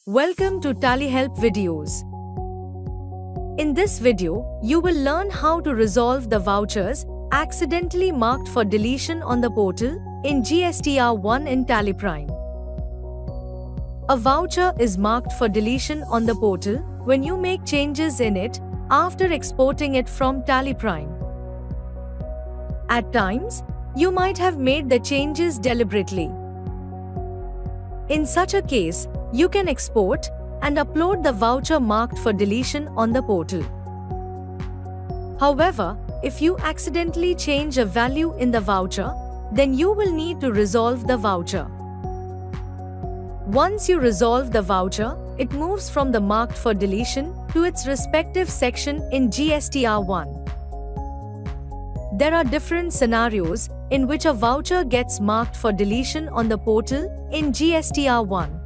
Welcome to TallyHelp videos. In this video, you will learn how to resolve the vouchers accidentally marked for deletion on the portal in GSTR1 in TallyPrime. A voucher is marked for deletion on the portal when you make changes in it after exporting it from TallyPrime. At times, you might have made the changes deliberately. In such a case, you can export and upload the voucher marked for deletion on the portal. However, if you accidentally change a value in the voucher, then you will need to resolve the voucher. Once you resolve the voucher, it moves from the marked for deletion to its respective section in GSTR1. There are different scenarios in which a voucher gets marked for deletion on the portal in GSTR1.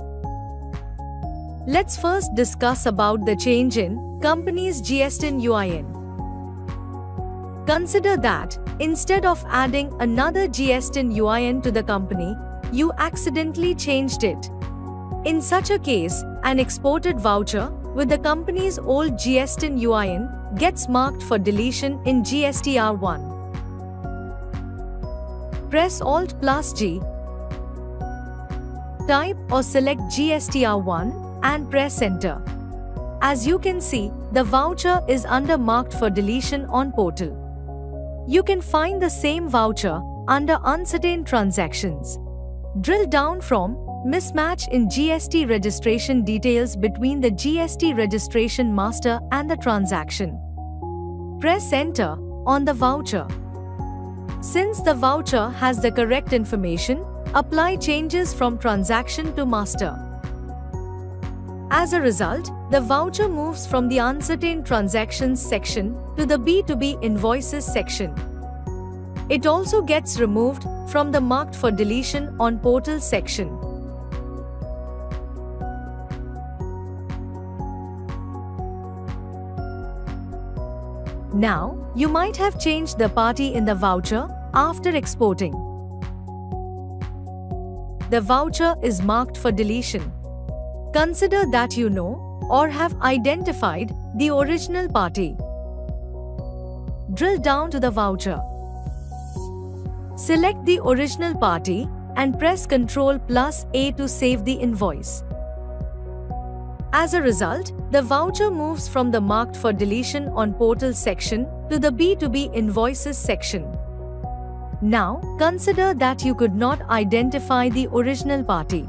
Let's first discuss about the change in company's GSTN UIN. Consider that, instead of adding another GSTN UIN to the company, you accidentally changed it. In such a case, an exported voucher with the company's old GSTN UIN gets marked for deletion in GSTR1. Press Alt+G, type or select GSTR1 and press Enter. As you can see, the voucher is under marked for deletion on portal. You can find the same voucher under uncertain transactions. Drill down from mismatch in GST registration details between the GST registration master and the transaction. Press Enter on the voucher. Since the voucher has the correct information, apply changes from transaction to master. As a result, the voucher moves from the uncertain transactions section to the B2B invoices section. It also gets removed from the marked for deletion on portal section. Now, you might have changed the party in the voucher after exporting. The voucher is marked for deletion. Consider that you know or have identified the original party. Drill down to the voucher. Select the original party and press Ctrl+A to save the invoice. As a result, the voucher moves from the marked for deletion on portal section to the B2B invoices section. Now, consider that you could not identify the original party.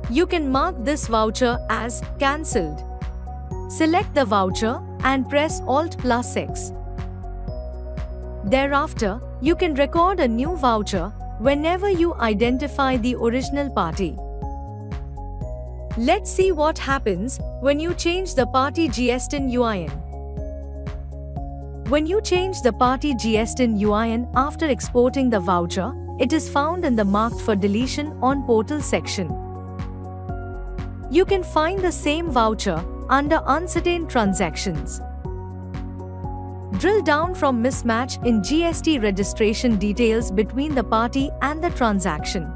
You can mark this voucher as cancelled. Select the voucher and press Alt+X. Thereafter, you can record a new voucher whenever you identify the original party. Let's see what happens when you change the party GSTN UIN. When you change the party GSTN UIN after exporting the voucher, it is found in the marked for deletion on portal section. You can find the same voucher under uncertain transactions. Drill down from mismatch in GST registration details between the party and the transaction.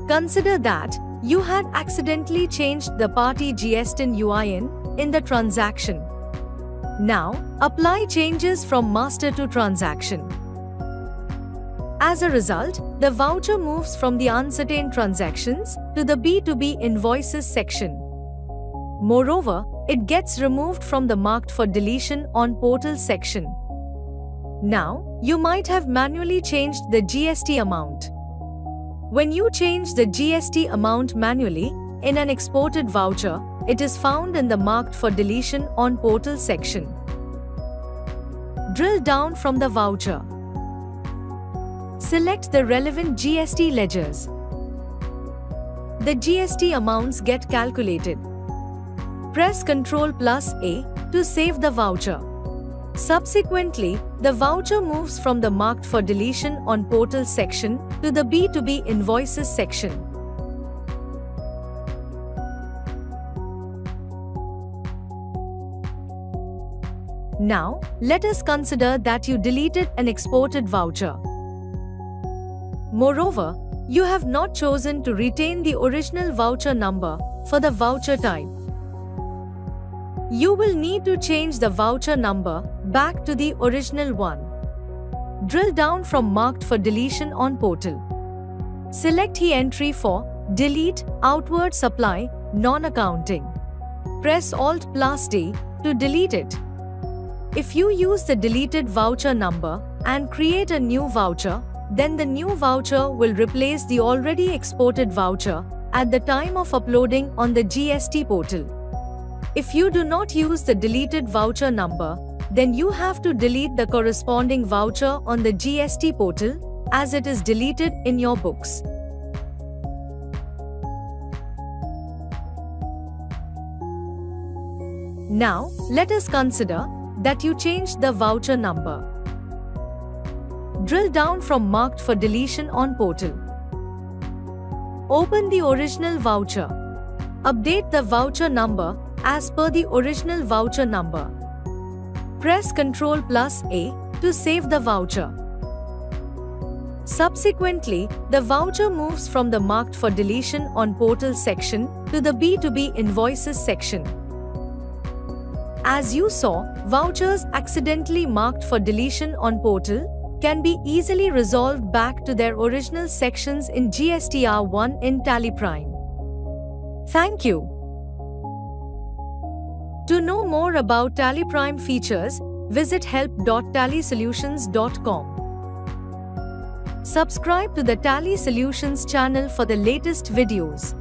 Consider that you had accidentally changed the party GSTN UIN in the transaction. Now, apply changes from master to transaction. As a result, the voucher moves from the uncertain transactions to the B2B invoices section. Moreover, it gets removed from the marked for deletion on portal section. Now, you might have manually changed the GST amount. When you change the GST amount manually in an exported voucher, it is found in the marked for deletion on portal section. Drill down from the voucher. Select the relevant GST ledgers. The GST amounts get calculated. Press Ctrl+A to save the voucher. Subsequently, the voucher moves from the marked for deletion on portal section to the B2B invoices section. Now, let us consider that you deleted an exported voucher. Moreover, You have not chosen to retain the original voucher number for the voucher type. You will need to change the voucher number back to the original one. Drill down from Marked for Deletion on Portal. Select the entry for Delete Outward Supply Non-Accounting. Press Alt+D to delete it. If you use the deleted voucher number and create a new voucher, then the new voucher will replace the already exported voucher at the time of uploading on the GST portal. If you do not use the deleted voucher number, then you have to delete the corresponding voucher on the GST portal as it is deleted in your books. Now, let us consider that you changed the voucher number. Drill down from Marked for Deletion on Portal. Open the original voucher. Update the voucher number as per the original voucher number. Press Ctrl+A to save the voucher. Subsequently, the voucher moves from the Marked for Deletion on Portal section to the B2B Invoices section. As you saw, vouchers accidentally marked for deletion on Portal can be easily resolved back to their original sections in GSTR1 in Tally Prime. Thank you. To know more about Tally Prime features, visit help.tallysolutions.com. Subscribe to the Tally Solutions channel for the latest videos.